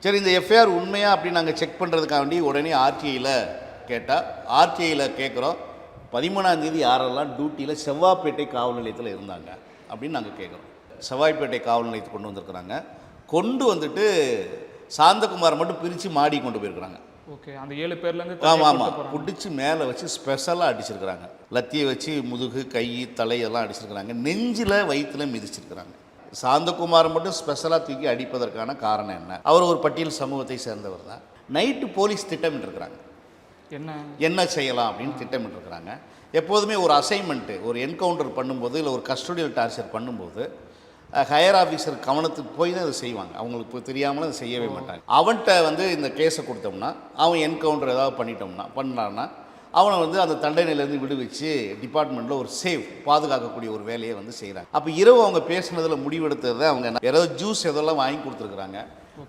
சரி, இந்த எஃப்ஐஆர் உண்மையா அப்படின்னு நாங்கள் செக் பண்ணுறதுக்காக வேண்டி உடனே ஆர்டிஐயில் கேட்டால், ஆர்டிஐயில் கேட்குறோம் 13ஆம் தேதி யாரெல்லாம் டியூட்டியில் செவ்வாய்ப்பேட்டை காவல் நிலையத்தில் இருந்தாங்க அப்படின்னு நாங்கள் கேட்குறோம். செவ்வாய்ப்பேட்டை காவல் நிலையத்துக்கு கொண்டு வந்திருக்கிறாங்க. கொண்டு வந்துட்டு சாந்தகுமார் மட்டும் பிரித்து மாடி கொண்டு போயிருக்கிறாங்க. ஓகே, அந்த 7 பேர்லேருந்து ஆமாம் பிடிச்சி மேலே வச்சு ஸ்பெஷலாக அடிச்சிருக்கிறாங்க. லத்தியை வச்சு முதுகு, கை, தலை எல்லாம் அடிச்சிருக்கிறாங்க. நெஞ்சில் வயிற்றில் மிதிச்சிருக்கிறாங்க. சாந்தகுமார் மட்டும் ஸ்பெஷலாக தூக்கி அடிப்பதற்கான காரணம் என்ன? அவர் ஒரு பட்டியல் சமூகத்தை சேர்ந்தவர் தான். நைட்டு போலீஸ் திட்டமிட்டுருக்கிறாங்க, என்ன செய்யலாம் அப்படின்னு திட்டமிட்டுருக்கிறாங்க. எப்போதுமே ஒரு அசைன்மெண்ட்டு, ஒரு என்கவுண்டர் பண்ணும்போது இல்லை ஒரு கஸ்டோடியல் டார்ச்சர் பண்ணும்போது ஹையர் ஆஃபீஸர் கவனத்துக்கு போய் தான் அதை செய்வாங்க. அவங்களுக்கு தெரியாமலும் அதை செய்யவே மாட்டாங்க. அவன்கிட்ட வந்து இந்த கேஸை கொடுத்தோம்னா, அவன் என்கவுண்டர் ஏதாவது பண்ணான்னா அவனை வந்து அந்த தண்டனையிலேருந்து விடுவிச்சு டிபார்ட்மெண்ட்டில் ஒரு சேஃப் பாதுகாக்கக்கூடிய ஒரு வேலையை வந்து செய்கிறாங்க. அப்போ இரவு அவங்க பேசுனதில் முடிவெடுத்தது அவங்க ஏதோ ஜூஸ் எதெல்லாம் வாங்கி கொடுத்துருக்குறாங்க.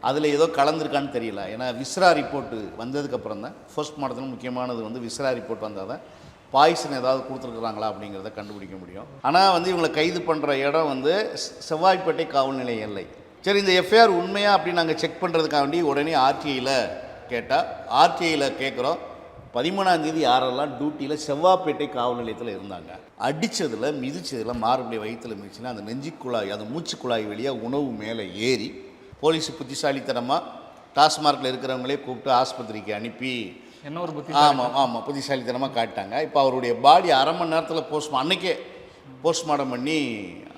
அதில் ஏதோ கலந்துருக்கான்னு தெரியல. ஏன்னா விஸ்ரா ரிப்போர்ட்டு வந்ததுக்கப்புறம் தான், ஃபர்ஸ்ட் மாடத்தில் முக்கியமானது வந்து விஸ்ரா ரிப்போர்ட் வந்தால் தான் பாய்சன் ஏதாவது கொடுத்துருக்குறாங்களா அப்படிங்கிறத கண்டுபிடிக்க முடியும். ஆனால் வந்து இவங்களை கைது பண்ணுற இடம் வந்து செவ்வாய்ப்பேட்டை காவல் நிலைய எல்லை. சரி, இந்த எஃப்ஐஆர் உண்மையா அப்படின்னு நாங்கள் செக் பண்ணுறதுக்காக வேண்டி உடனே ஆர்டிஐயில் கேட்டால், ஆர்டிஐயில் கேட்குறோம் 13ஆம் தேதி யாரெல்லாம் டியூட்டியில் செவ்வாய்ப்பேட்டை காவல் நிலையத்தில் இருந்தாங்க. அடித்ததில் மிதித்ததில் மாறுபடிய வயிற்றில் மிதிச்சுன்னா அந்த நெஞ்சு குழாய், அந்த மூச்சு குழாய் வழியாக உணவு மேலே ஏறி போலீஸ் புத்திசாலித்தனமாக டாஸ்மார்க்கில் இருக்கிறவங்களே கூப்பிட்டு ஆஸ்பத்திரிக்கு அனுப்பி என்ன ஒரு ஆமாம் புத்திசாலித்தனமாக காட்டிட்டாங்க. இப்போ அவருடைய பாடி அரை மணி நேரத்தில் அன்றைக்கே போஸ்ட்மார்ட்டம் பண்ணி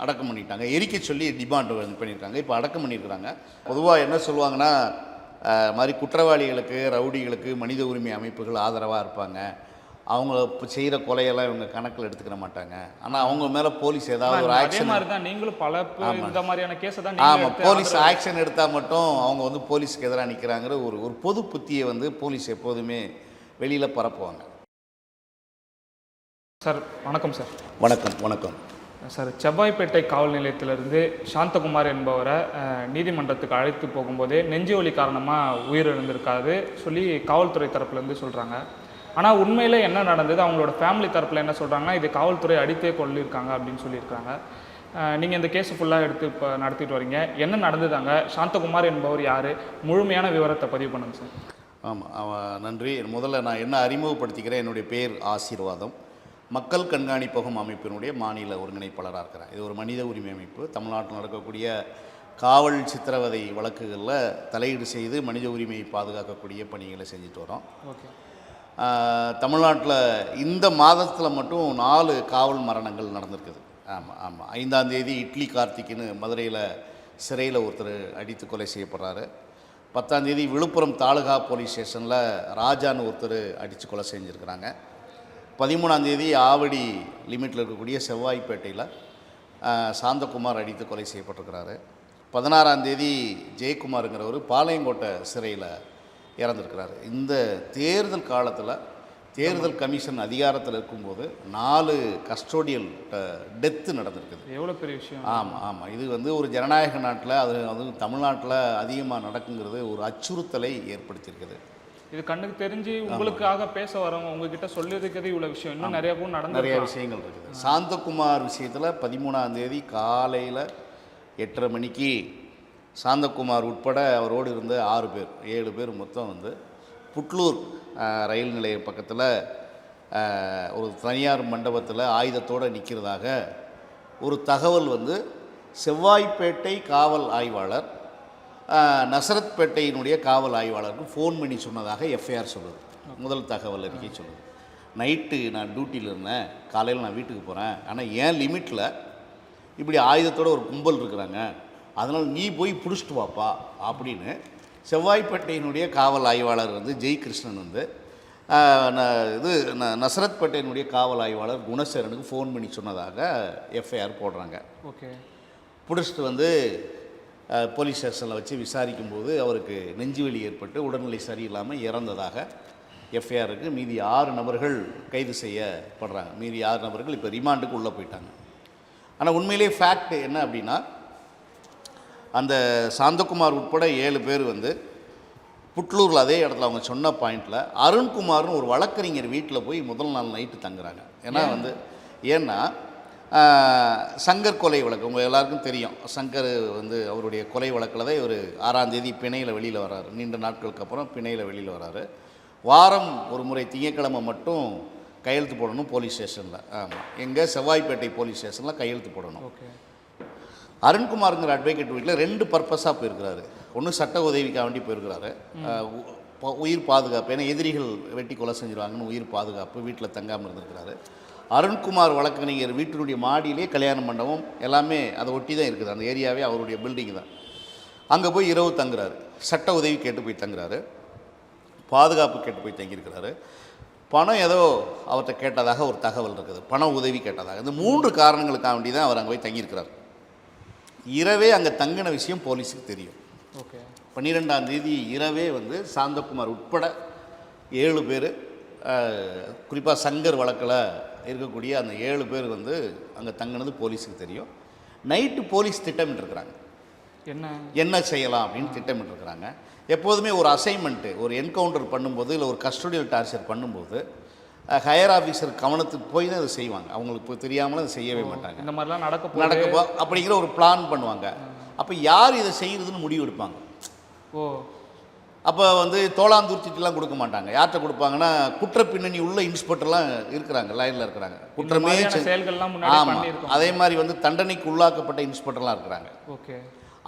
அடக்கம் பண்ணிட்டாங்க. எரிக்க சொல்லி டிமாண்ட் பண்ணியிருக்காங்க. இப்போ அடக்கம் பண்ணியிருக்கிறாங்க. பொதுவாக என்ன சொல்லுவாங்கன்னா, மாதிரி குற்றவாளிகளுக்கு, ரவுடிகளுக்கு மனித உரிமை அமைப்புகள் ஆதரவாக இருப்பாங்க. அவங்க இப்போ செய்கிற கொலையெல்லாம் இவங்க கணக்கில் எடுத்துக்கிற மாட்டாங்க. ஆனால் அவங்க மேலே போலீஸ் ஏதாவது ஒரு ஆக்ஷன், நீங்களும் பல இந்த மாதிரியான கேஸை தான் போலீஸ் ஆக்ஷன் எடுத்தால் மட்டும் அவங்க வந்து போலீஸ்க்கு எதிராக நிற்கிறாங்கிற ஒரு பொது புத்தியை வந்து போலீஸ் எப்போதுமே வெளியில் பரப்புவாங்க. சார் வணக்கம். சார் வணக்கம் சார், செவ்வாய்ப்பேட்டை காவல் நிலையத்திலிருந்து சாந்தகுமார் என்பவரை நீதிமன்றத்துக்கு அழைத்து போகும்போதே நெஞ்சு வலி காரணமாக உயிரிழந்திருக்காது சொல்லி காவல்துறை தரப்புலேருந்து சொல்கிறாங்க. ஆனால் உண்மையில் என்ன நடந்தது, அவங்களோட ஃபேமிலி தரப்பில் என்ன சொல்கிறாங்கன்னா, இது காவல்துறை அடித்தே கொள்ளியிருக்காங்க அப்படின்னு சொல்லியிருக்காங்க. நீங்கள் இந்த கேஸை ஃபுல்லாக எடுத்து இப்போ நடத்திட்டு வரீங்க. என்ன நடந்ததாங்க? சாந்தகுமார் என்பவர் யார்? முழுமையான விவரத்தை பதிவு பண்ணுங்க சார். ஆமாம், நன்றி. முதல்ல நான் என்ன அறிமுகப்படுத்திக்கிறேன். என்னுடைய பேர் ஆசீர்வாதம். மக்கள் கண்காணிப்பகம் அமைப்பினுடைய மாநில ஒருங்கிணைப்பாளராக இருக்கிறேன். இது ஒரு மனித உரிமை அமைப்பு. தமிழ்நாட்டில் நடக்கக்கூடிய காவல் சித்திரவதை வழக்குகளில் தலையீடு செய்து மனித உரிமையை பாதுகாக்கக்கூடிய பணிகளை செஞ்சுட்டு வரோம். ஓகே. தமிழ்நாட்டில் இந்த மாதத்தில் மட்டும் 4 காவல் மரணங்கள் நடந்திருக்குது. ஆமாம் 5ஆம் தேதி இட்லி கார்த்திக்னு மதுரையில் சிறையில் ஒருத்தர் அடித்து கொலை செய்யப்படுறாரு. 10ஆம் தேதி விழுப்புரம் தாலுகா போலீஸ் ஸ்டேஷனில் ராஜான்னு ஒருத்தர் அடித்து கொலை செஞ்சுருக்கிறாங்க. 13ஆம் தேதி ஆவடி லிமிட்டில் இருக்கக்கூடிய செவ்வாய்ப்பேட்டையில் சாந்தகுமார் அடித்து கொலை செய்யப்பட்டிருக்கிறாரு. 16ஆம் தேதி ஜெயக்குமாருங்கிறவர் பாளையங்கோட்டை சிறையில் இறந்துருக்கிறாரு. இந்த தேர்தல் காலத்தில் தேர்தல் கமிஷன் அதிகாரத்தில் இருக்கும்போது 4 கஸ்டோடியல் டெத்து நடந்திருக்குது. எவ்வளோ பெரிய விஷயம். ஆமாம் இது வந்து ஒரு ஜனநாயக நாட்டில் அதுவும் தமிழ்நாட்டில் அதிகமாக நடக்குங்கிறது ஒரு அச்சுறுத்தலை ஏற்படுத்தியிருக்குது. இது கண்ணுக்கு தெரிஞ்சு உங்களுக்காக பேச வரவங்க உங்ககிட்ட சொல்லியிருக்கிறது இவ்வளோ விஷயம், இன்னும் நிறைய விஷயங்கள் இருக்குது. சாந்தகுமார் விஷயத்தில் 13ஆம் தேதி காலையில் 8:30 மணிக்கு சாந்தகுமார் உட்பட அவரோடு இருந்த 7 பேர் மொத்தம் வந்து புட்லூர் ரயில் நிலையம் பக்கத்தில் ஒரு தனியார் மண்டபத்தில் ஆயுதத்தோடு நிற்கிறதாக ஒரு தகவல் வந்து செவ்வாய்ப்பேட்டை காவல் ஆய்வாளர் நசரத்பேட்டையினுடைய காவல் ஆய்வாளருக்கு ஃபோன் பண்ணி சொன்னதாக எஃப்ஐஆர் சொல்லுது. முதல் தகவல் அறிக்கை சொல்லுது. நைட்டு நான் டியூட்டியில் இருந்தேன், காலையில் நான் வீட்டுக்கு போகிறேன், ஆனால் ஏன் லிமிட்டில் இப்படி ஆயுதத்தோடு ஒரு கும்பல் இருக்கிறாங்க, அதனால் நீ போய் பிடிச்சிட்டு வாப்பா அப்படின்னு செவ்வாய்ப்பேட்டையினுடைய காவல் ஆய்வாளர் வந்து ஜெய்கிருஷ்ணன் வந்து நசரத்பேட்டையினுடைய காவல் ஆய்வாளர் குணசேகரனுக்கு ஃபோன் பண்ணி சொன்னதாக எஃப்ஐஆர் போடுறாங்க. ஓகே. பிடிச்சிட்டு வந்து போலீஸ் ஸ்டேஷனில் வச்சு விசாரிக்கும்போது அவருக்கு நெஞ்சுவலி ஏற்பட்டு உடல்நிலை சரியில்லாமல் இறந்ததாக எஃப்ஐஆருக்கு மீதி 6 நபர்கள் கைது செய்யப்படுறாங்க. மீதி 6 நபர்கள் இப்போ ரிமாண்டுக்கு உள்ளே போயிட்டாங்க. ஆனால் உண்மையிலே ஃபேக்ட் என்ன அப்படின்னா, அந்த சாந்தகுமார் உட்பட 7 பேர் வந்து புட்லூரில் அதே இடத்துல அவங்க சொன்ன பாயிண்டில் அருண்குமார்னு ஒரு வழக்கறிஞர் வீட்டில் போய் முதல் நாள் நைட்டு தங்குறாங்க. ஏன்னா சங்கர் கொலை வழக்கு உங்கள் எல்லாருக்கும் தெரியும். சங்கர் வந்து அவருடைய கொலை வழக்கில் தான் இவர் 6ஆம் தேதி பிணையில் வெளியில் வர்றாரு. நீண்ட நாட்களுக்கு அப்புறம் பிணையில் வெளியில் வர்றாரு. வாரம் ஒரு முறை திங்கட்கிழமை மட்டும் கையெழுத்து போடணும் போலீஸ் ஸ்டேஷனில். ஆமாம், எங்கே செவ்வாய்ப்பேட்டை போலீஸ் ஸ்டேஷனில் கையெழுத்து போடணும். ஓகே. அருண்குமாருங்கிற அட்வொகேட் வீட்டில் 2 பர்பஸாக போயிருக்கிறாரு. ஒன்று சட்ட உதவிக்காக வேண்டி போயிருக்கிறாரு, உயிர் பாதுகாப்பு, ஏன்னா எதிரிகள் வெட்டி கொலை செஞ்சுருவாங்கன்னு உயிர் பாதுகாப்பு, வீட்டில் தங்காமல் இருந்திருக்கிறாரு. அருண்குமார் வழக்கறிஞர் வீட்டினுடைய மாடியிலே கல்யாண மண்டபம் எல்லாமே அதை ஒட்டி தான் இருக்குது. அந்த ஏரியாவே அவருடைய பில்டிங் தான். அங்கே போய் இரவு தங்குறாரு. சட்ட உதவி கேட்டு போய் தங்குறாரு, பாதுகாப்பு கேட்டு போய் தங்கியிருக்கிறாரு. பணம் ஏதோ அவர்கிட்ட கேட்டதாக ஒரு தகவல் இருக்குது, பண உதவி கேட்டதாக. இந்த 3 காரணங்களுக்காக வேண்டி தான் அவர் அங்கே போய் தங்கியிருக்கிறார். இரவே அங்கே தங்கின விஷயம் போலீஸுக்கு தெரியும். ஓகே. 12ஆம் தேதி இரவே வந்து சாந்தகுமார் உட்பட 7 பேர், குறிப்பாக சங்கர் வழக்கில் இருக்கக்கூடிய அந்த 7 பேர் வந்து அங்கே தங்கினது போலீஸுக்கு தெரியும். நைட்டு போலீஸ் திட்டமிட்டுருக்குறாங்க என்ன செய்யலாம் அப்படின்னு திட்டமிட்டுருக்குறாங்க. எப்போதுமே ஒரு அசைன்மெண்ட்டு, ஒரு என்கவுண்டர் பண்ணும்போது இல்லை ஒரு கஸ்டோடியல் டார்ச்சர் பண்ணும்போது ஹையர் ஆஃபீஸர் கவனத்துக்கு போய் தான் அதை செய்வாங்க. அவங்களுக்கு போய் தெரியாமலும் அதை செய்யவே மாட்டாங்க. இந்த மாதிரிலாம் நடக்கப்போ அப்படிங்கிற ஒரு பிளான் பண்ணுவாங்க. அப்போ யார் இதை செய்கிறதுன்னு முடிவு எடுப்பாங்க. அப்போ வந்து தோளாந்தூர்த்திட்டுலாம் கொடுக்க மாட்டாங்க. யார்கிட்ட கொடுப்பாங்கன்னா குற்ற பின்னணி உள்ள இன்ஸ்பெக்டர்லாம் இருக்கிறாங்க, லைனில் இருக்கிறாங்க. குற்றமே ஆமாம், அதே மாதிரி வந்து தண்டனைக்கு உள்ளாக்கப்பட்ட இன்ஸ்பெக்டர்லாம் இருக்கிறாங்க. ஓகே.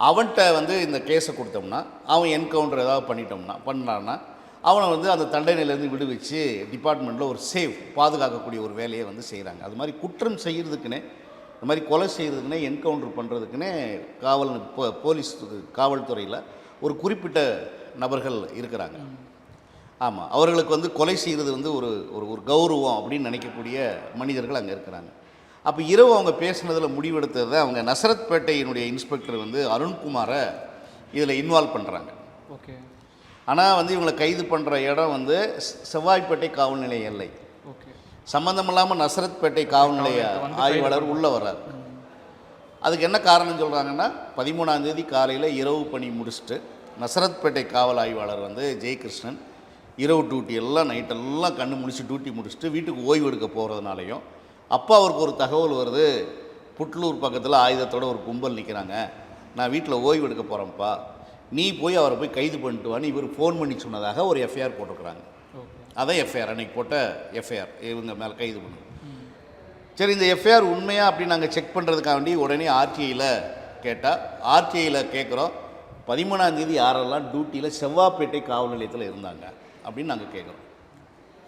அவன்கிட்ட வந்து இந்த கேஸை கொடுத்தோம்னா, அவன் என்கவுண்டர் ஏதாவது பண்ணான்னா அவனை வந்து அந்த தண்டனையிலேருந்து விடுவிச்சு டிபார்ட்மெண்ட்டில் ஒரு சேஃப் பாதுகாக்கக்கூடிய ஒரு வேலையை வந்து செய்கிறாங்க. அது மாதிரி குற்றம் செய்கிறதுக்குன்னே, இந்த மாதிரி கொலை செய்கிறதுக்குன்னே, என்கவுண்டர் பண்ணுறதுக்குன்னே போலீஸ் காவல்துறையில் ஒரு குறிப்பிட்ட நபர்கள் இருக்கிறாங்க. ஆமாம், அவர்களுக்கு வந்து கொலை செய்கிறது வந்து ஒரு ஒரு கௌரவம் அப்படின்னு நினைக்கக்கூடிய மனிதர்கள் அங்கே இருக்கிறாங்க. அப்போ இரவு அவங்க பேசுனதில் முடிவெடுத்தது தான் அவங்க நசரத்பேட்டையினுடைய இன்ஸ்பெக்டர் வந்து அருண்குமாரை இதில் இன்வால்வ் பண்ணுறாங்க. ஓகே. ஆனால் வந்து இவங்களை கைது பண்ணுற இடம் வந்து செவ்வாய்ப்பேட்டை காவல் நிலைய எல்லை. ஓகே. சம்மந்தம் இல்லாமல் நசரத்பேட்டை காவல் நிலைய ஆய்வாளர் உள்ளே வர்றார். அதுக்கு என்ன காரணம் சொல்கிறாங்கன்னா, 13ஆம் தேதி காலையில் இரவு பணி முடிச்சுட்டு நசரத்பேட்டை காவல் ஆய்வாளர் வந்து ஜெயகிருஷ்ணன் இரவு டியூட்டி எல்லாம் நைட்டெல்லாம் கண்ணு முடிச்சு டியூட்டி முடிச்சுட்டு வீட்டுக்கு ஓய்வு எடுக்க போகிறதுனாலையும், அப்போ அவருக்கு ஒரு தகவல் வருது, புட்லூர் பக்கத்தில் ஆயுதத்தோடு ஒரு கும்பல் நிற்கிறாங்க, நான் வீட்டில் ஓய்வு எடுக்க போகிறேன்ப்பா, நீ போய் அவரை போய் கைது பண்ணிட்டு வான்னு இவர் ஃபோன் பண்ணி சொன்னதாக ஒரு எஃப்ஐஆர் போட்டிருக்கிறாங்க. அதான் எஃப்ஐஆர், அன்றைக்கி போட்ட எஃப்ஐஆர் இவங்க மேலே கைது பண்ணு. சரி, இந்த எஃப்ஐஆர் உண்மையா அப்படின்னு நாங்கள் செக் பண்ணுறதுக்காக வேண்டி உடனே ஆர்டிஐயில் கேட்டால், ஆர்டிஐயில் கேட்குறோம் 13ஆம் தேதி யாரெல்லாம் டியூட்டியில் செவ்வாய்ப்பேட்டை காவல் நிலையத்தில் இருந்தாங்க அப்படின்னு நாங்கள் கேட்குறோம்.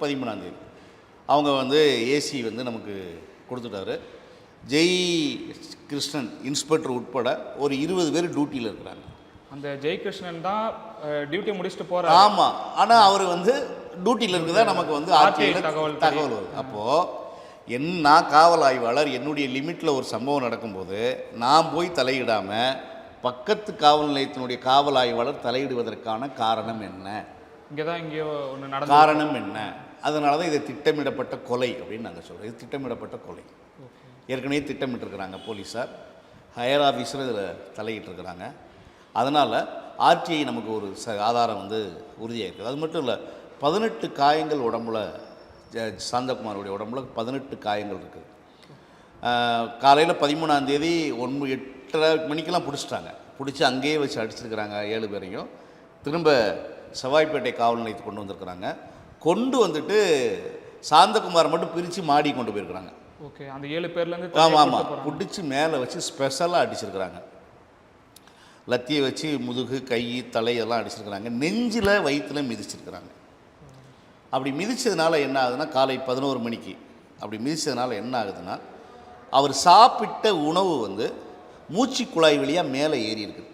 13ஆம் தேதி அவங்க வந்து ஏசி வந்து நமக்கு கொடுத்துட்டாரு. ஜெய் கிருஷ்ணன் இன்ஸ்பெக்டர் உட்பட ஒரு 20 பேர் டியூட்டியில் இருக்கிறாங்க. அந்த ஜெயகிருஷ்ணன் தான் டியூட்டி முடிச்சுட்டு போகிறார். ஆமாம், ஆனால் அவர் வந்து டியூட்டியில் இருக்கிறதா நமக்கு வந்து ஆர்டிஐயில் தகவல் வருது. அப்போது நான் காவல் ஆய்வாளர், என்னுடைய லிமிட்டில் ஒரு சம்பவம் நடக்கும்போது நான் போய் தலையிடாமல் பக்கத்து காவல் நிலையத்தினுடைய காவல் ஆய்வாளர் தலையிடுவதற்கான காரணம் என்ன? இங்கே ஒன்று நடந்த காரணம் என்ன? அதனால தான் இதை திட்டமிடப்பட்ட கொலை அப்படின்னு நாங்கள் சொல்கிறோம். இது திட்டமிடப்பட்ட கொலை. ஏற்கனவே திட்டமிட்டுருக்கிறாங்க போலீஸார், ஹையர் ஆஃபீஸர் இதில் தலையிட்டிருக்கிறாங்க. அதனால் ஆர்டிஐ நமக்கு ஒரு ஆதாரம் வந்து உறுதியாக இருக்குது. அது மட்டும் இல்லை, 18 காயங்கள் உடம்புல, சாந்தகுமாருடைய உடம்புல 18 காயங்கள் இருக்குது. காலையில் 13ஆம் தேதி 8:30 மணிக்கெல்லாம் பிடிச்சிட்டாங்க. பிடிச்சி அங்கேயே வச்சு அடிச்சிருக்கிறாங்க 7 பேரையும். திரும்ப செவ்வாய்ப்பேட்டை காவல் நிலையத்துக்கு கொண்டு வந்திருக்கிறாங்க. கொண்டு வந்துட்டு சாந்தகுமார் மட்டும் பிரித்து மாடி கொண்டு போயிருக்கிறாங்க. ஓகே. அந்த 7 பேர்லேருந்து ஆமாம், பிடிச்சி மேலே வச்சு ஸ்பெஷலாக அடிச்சிருக்கிறாங்க. லத்தியை வச்சு முதுகு, கை, தலை எல்லாம் அடிச்சிருக்கிறாங்க. நெஞ்சில் வயிற்றில் மிதிச்சிருக்கிறாங்க. அப்படி மிதித்ததுனால என்ன ஆகுதுன்னா, காலை 11 மணிக்கு அப்படி மிதித்ததுனால என்ன ஆகுதுன்னா, அவர் சாப்பிட்ட உணவு வந்து மூச்சு குழாய் வழியாக மேலே ஏறி இருக்குது.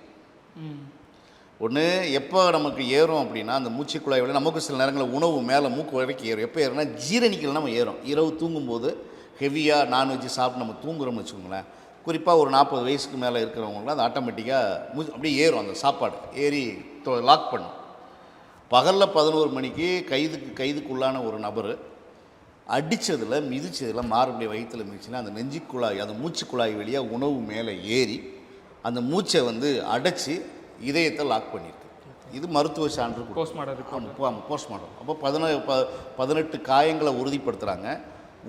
ஒன்று எப்போ நமக்கு ஏறும் அப்படின்னா, அந்த மூச்சு குழாய் வழியாக நமக்கு சில நேரங்களில் உணவு மேலே மூக்கு வரைக்கும் ஏறும். எப்போ ஏறும்னா, ஜீரணிக்கல் நம்ம ஏறும். இரவு தூங்கும்போது ஹெவியாக நான்வெஜ் சாப்பிட்டு நம்ம தூங்குறோம்னு வச்சுக்கோங்களேன், குறிப்பாக ஒரு 40 வயசுக்கு மேலே இருக்கிறவங்களாம் அது ஆட்டோமேட்டிக்காக அப்படியே ஏறும். அந்த சாப்பாடு ஏறி லாக் பண்ணும். பகலில் 11 மணிக்கு கைதுக்குள்ளான ஒரு நபர் அடித்ததில் மிதித்ததில் மாறுபடிய வயிற்றில் மிதிச்சுன்னா, அந்த நெஞ்சு குழாய், அந்த மூச்சு குழாய் வழியாக உணவு மேலே ஏறி அந்த மூச்சை வந்து அடைச்சி இதயத்தை லாக் பண்ணியிருக்கு. இது மருத்துவ சான்று போஸ்ட்மார்ட்டம். அப்போ 18 காயங்களை உறுதிப்படுத்துகிறாங்க.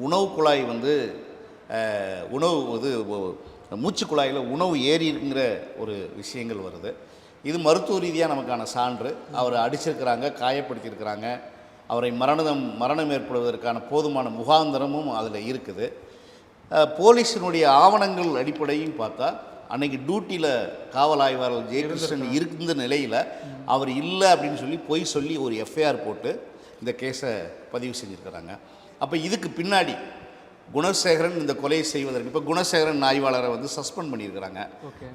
உணவு குழாய் வந்து உணவு இது மூச்சுக்குழாயில் உணவு ஏறிங்கிற ஒரு விஷயங்கள் வருது. இது மருத்துவ ரீதியாக நமக்கான சான்று. அவரை அடிச்சிருக்கிறாங்க, காயப்படுத்தியிருக்கிறாங்க. அவரை மரணம் ஏற்படுவதற்கான போதுமான முகாந்திரமும் அதில் இருக்குது. போலீஸினுடைய ஆவணங்கள் அடிப்படையும் பார்த்தா அன்றைக்கி டியூட்டியில் காவல் ஆய்வாளர் ஜெயகிருஷ்ணன் இருந்த நிலையில் அவர் இல்லை அப்படின்னு சொல்லி பொய் சொல்லி ஒரு எஃப்ஐஆர் போட்டு இந்த கேஸை பதிவு செஞ்சுருக்கிறாங்க. அப்போ இதுக்கு பின்னாடி குணசேகரன் இந்த கொலையை செய்வதற்கு இப்போ குணசேகரன் ஆய்வாளரை வந்து சஸ்பெண்ட் பண்ணியிருக்கிறாங்க.